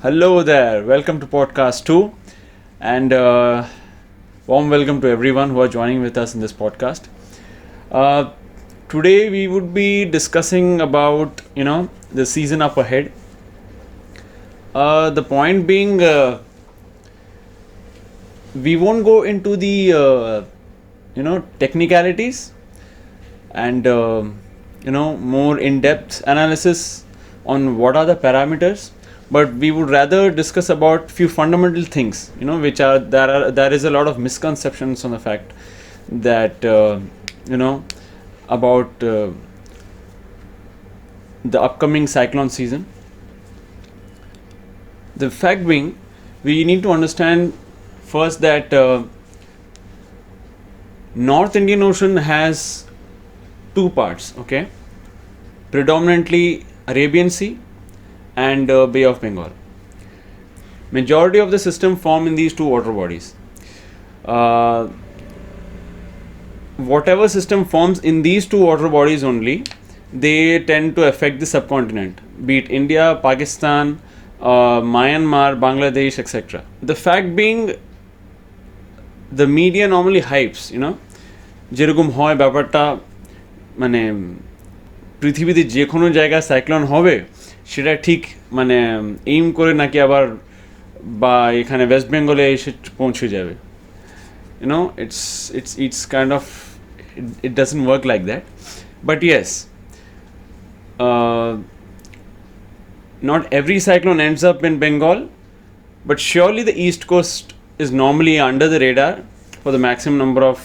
Hello there, welcome to podcast 2, and warm welcome to everyone who are joining with us in this podcast. Uh, Today we would be discussing about the season up ahead. The point being, we won't go into the technicalities and more in-depth analysis on what are the parameters, but we would rather discuss about few fundamental things, which are there is a lot of misconceptions on the fact that about the upcoming cyclone season. The fact being, we need to understand first that North Indian Ocean has two parts, okay? Predominantly Arabian Sea and Bay of Bengal. Majority of the system form in these two water bodies. Whatever system forms in these two water bodies only, they tend to affect the subcontinent, be it India, Pakistan, Myanmar, Bangladesh, etc. The fact being, the media normally hypes, যেরকম হয় ব্যাপারটা, মানে পৃথিবীতে যে কোনো জায়গায় cyclone হবে সেটা ঠিক মানে এইম করে নাকি আবার বা এখানে ওয়েস্ট বেঙ্গলে এসে পৌঁছে যাবে, it's kind of, it doesn't work like that. But yes, not every cyclone ends up in Bengal, but surely the east coast is normally under the radar for the maximum number of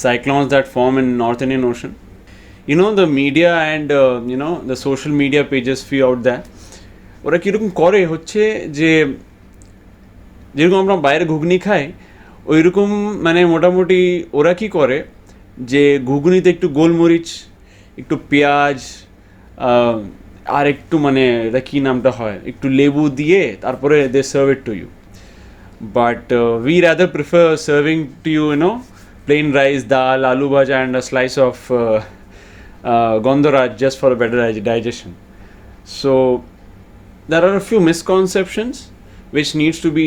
cyclones that form in North Indian Ocean. The media and the social media pages few out there, ওরা কীরকম করে হচ্ছে যে যেরকম আমরা বাইরে ঘুগনি খাই ওইরকম, মানে মোটামুটি ওরা কি করে যে ঘুগনিতে একটু গোলমরিচ, একটু পেঁয়াজ, আর একটু মানে এটা কী নামটা হয়, একটু লেবু দিয়ে তারপরে they serve it to you. But we rather prefer serving to you, plain rice, dal, aloo bhaja, and a slice of gondoraj just for a better digestion. So there are a few misconceptions which needs to be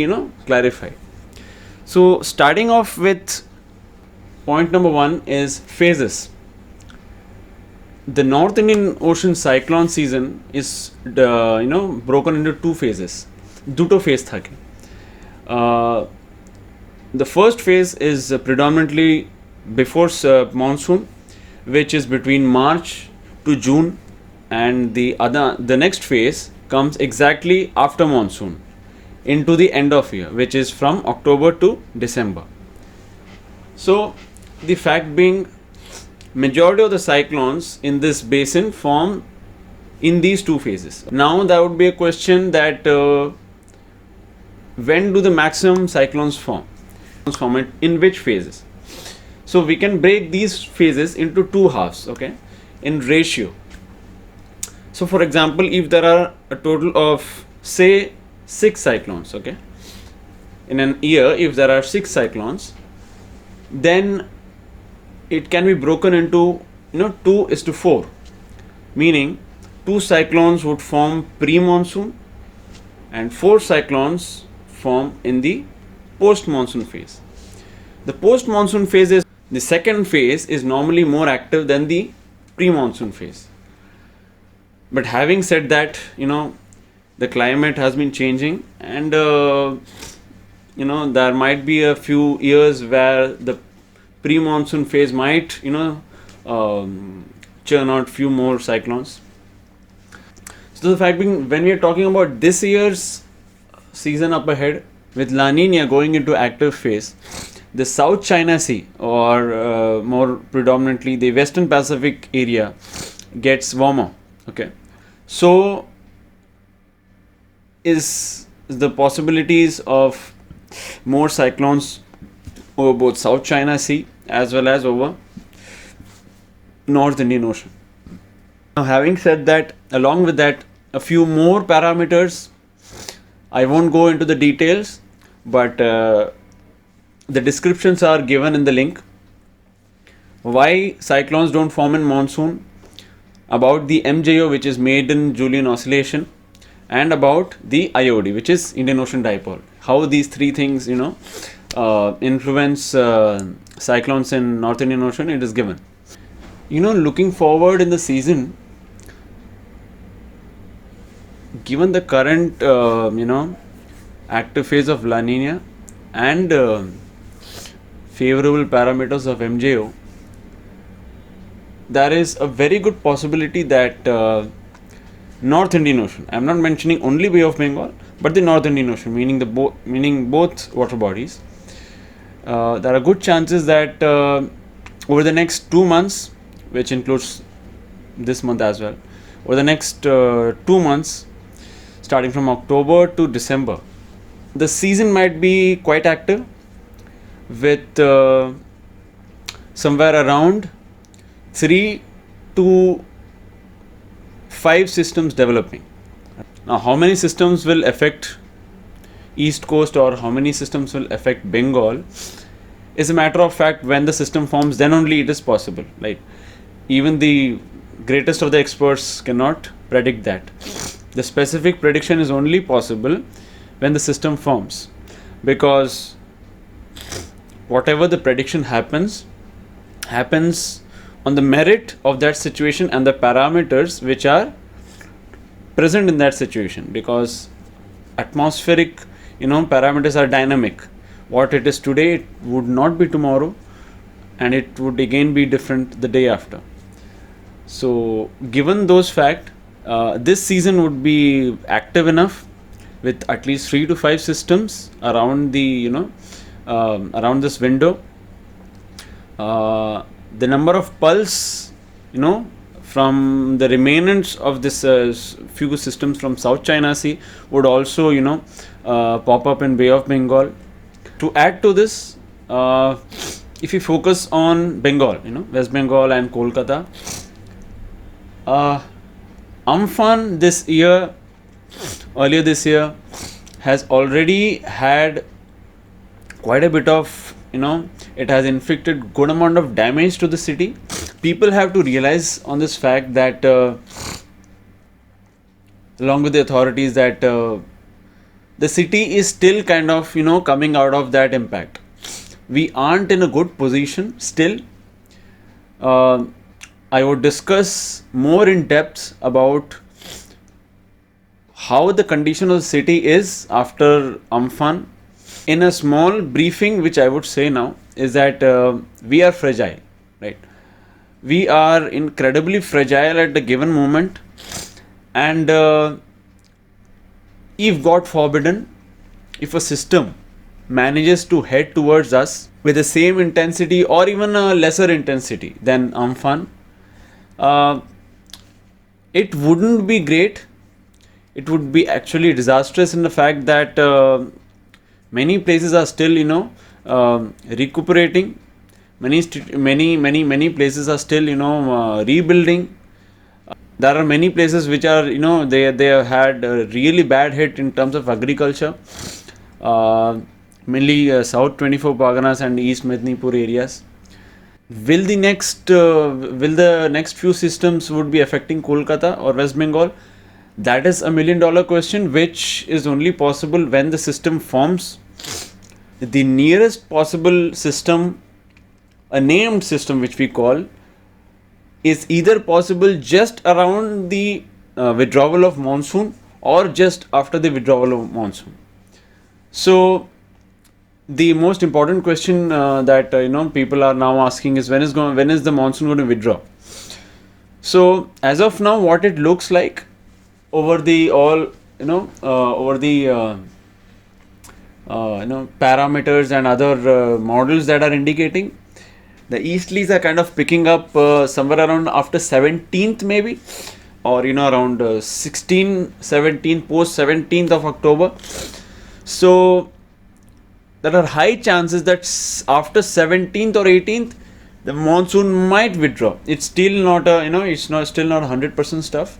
clarified. So starting off with point number 1 is phases. The North Indian Ocean cyclone season is broken into two phases. দুটো phase থাকে. The first phase is predominantly before monsoon, which is between March to June, and the next phase comes exactly after monsoon into the end of year, which is from October to December. So the fact being, majority of the cyclones in this basin form in these two phases. Now there would be a question that when do the maximum cyclones form it in which phases? So we can break these phases into two halves, okay, in ratio. So for example, if there are a total of say 6 cyclones, okay, in an year, if there are 6 cyclones, then it can be broken into 2:4, meaning 2 cyclones would form pre-monsoon and 4 cyclones form in the post-monsoon phase. The post-monsoon phase is, the second phase is normally more active than the pre-monsoon phase. But having said that, the climate has been changing, and there might be a few years where the pre-monsoon phase might churn out few more cyclones. So the fact being, when we are talking about this year's season up ahead, with La Nina going into active phase, the South China Sea, or more predominantly the Western Pacific area, gets warmer, okay. So is the possibilities of more cyclones over both South China Sea as well as over North Indian Ocean. Now, having said that, along with that, a few more parameters. I won't go into the details, but the descriptions are given in the link. Why cyclones don't form in monsoon, about the MJO, which is Maiden Julian Oscillation, and about the IOD, which is Indian Ocean Dipole. How these three things, influence cyclones in North Indian Ocean, it is given. Looking forward in the season, given the current, active phase of La Nina and favorable parameters of MJO, there is a very good possibility that North Indian Ocean, I am not mentioning only Bay of Bengal, but the North Indian Ocean, meaning both water bodies, there are good chances that over the next 2 months, which includes this month as well, over the next 2 months, starting from October to December, the season might be quite active with somewhere around 3 to 5 systems developing. Now, how many systems will affect East Coast or how many systems will affect Bengal is a matter of fact. When the system forms, then only it is possible. Like, even the greatest of the experts cannot predict that. The specific prediction is only possible when the system forms, because whatever the prediction happens on the merit of that situation and the parameters which are present in that situation, because atmospheric parameters are dynamic. What it is today, it would not be tomorrow, and it would again be different the day after. So given those facts, this season would be active enough with at least 3 to 5 systems around the around this window. The number of pulse from the remnants of this few systems from South China Sea would also pop up in Bay of Bengal. To add to this, if you focus on Bengal, West Bengal and Kolkata, Amphan earlier this year has already had quite a bit of, it has inflicted good amount of damage to the city. People have to realize on this fact that along with the authorities, that the city is still kind of coming out of that impact. We aren't in a good position still. I would discuss more in depth about how the condition of the city is after Amphan in a small briefing, which I would say now is that we are fragile, right? We are incredibly fragile at the given moment, and if God forbidden, if a system manages to head towards us with the same intensity or even a lesser intensity than Amphan, it wouldn't be great. It would be actually disastrous in the fact that many places are still recuperating. Many places are still rebuilding. There are many places which are they have had a really bad hit in terms of agriculture, mainly South 24 Parganas and East Mednipur areas. Will the next few systems would be affecting Kolkata or West Bengal? That is $1 million question, which is only possible when the system forms. The nearest possible system, a named system which we call, is either possible just around the withdrawal of monsoon or just after the withdrawal of monsoon. So the most important question that people are now asking is when is the monsoon going to withdraw? So as of now, what it looks like over the parameters and other models that are indicating, the easterlies are kind of picking up somewhere around after 17th maybe, or around 16, 17, post 17th of October. So there are high chances that after 17th or 18th the monsoon might withdraw. It's still not still not 100% stuff.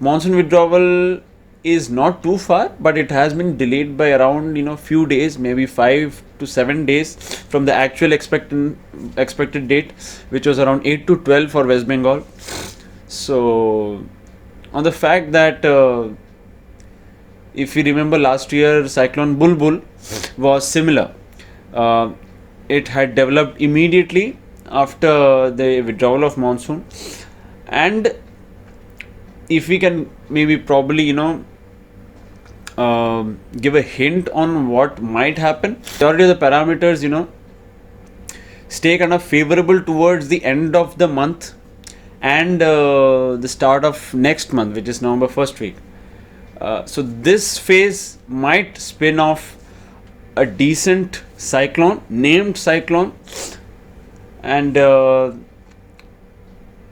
Monsoon withdrawal is not too far, but it has been delayed by around few days, maybe 5 to 7 days from the actual expected date, which was around 8 to 12 for West Bengal. So on the fact that if you remember last year, Cyclone Bulbul was similar. It had developed immediately after the withdrawal of monsoon, and if we can maybe probably give a hint on what might happen, majority of the parameters stay kind of favorable towards the end of the month and the start of next month, which is November 1st week. So this phase might spin off a decent cyclone, named cyclone, and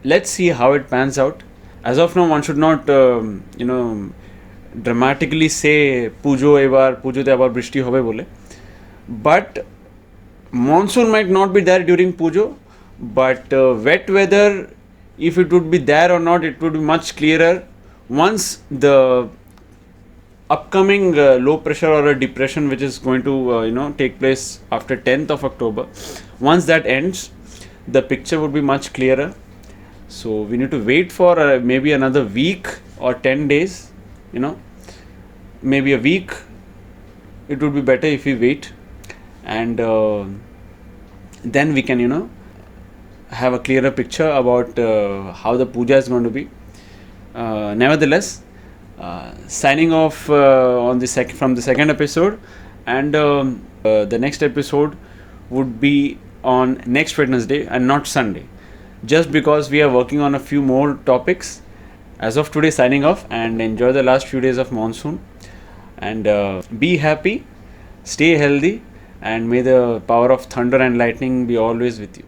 let's see how it pans out. As of now, one should not dramatically say pujo te ebar brishti hobe bole, but monsoon might not be there during pujo, but wet weather, if it would be there or not, it would be much clearer once the upcoming low pressure or a depression, which is going to take place after 10th of October, once that ends, the picture would be much clearer. So we need to wait for maybe another week or 10 days, maybe a week. It would be better if we wait, and then we can have a clearer picture about how the puja is going to be. Nevertheless, signing off from the second episode, and the next episode would be on next Wednesday and not Sunday, just because we are working on a few more topics. As of today, signing off, and enjoy the last few days of monsoon, and be happy, stay healthy, and may the power of thunder and lightning be always with you.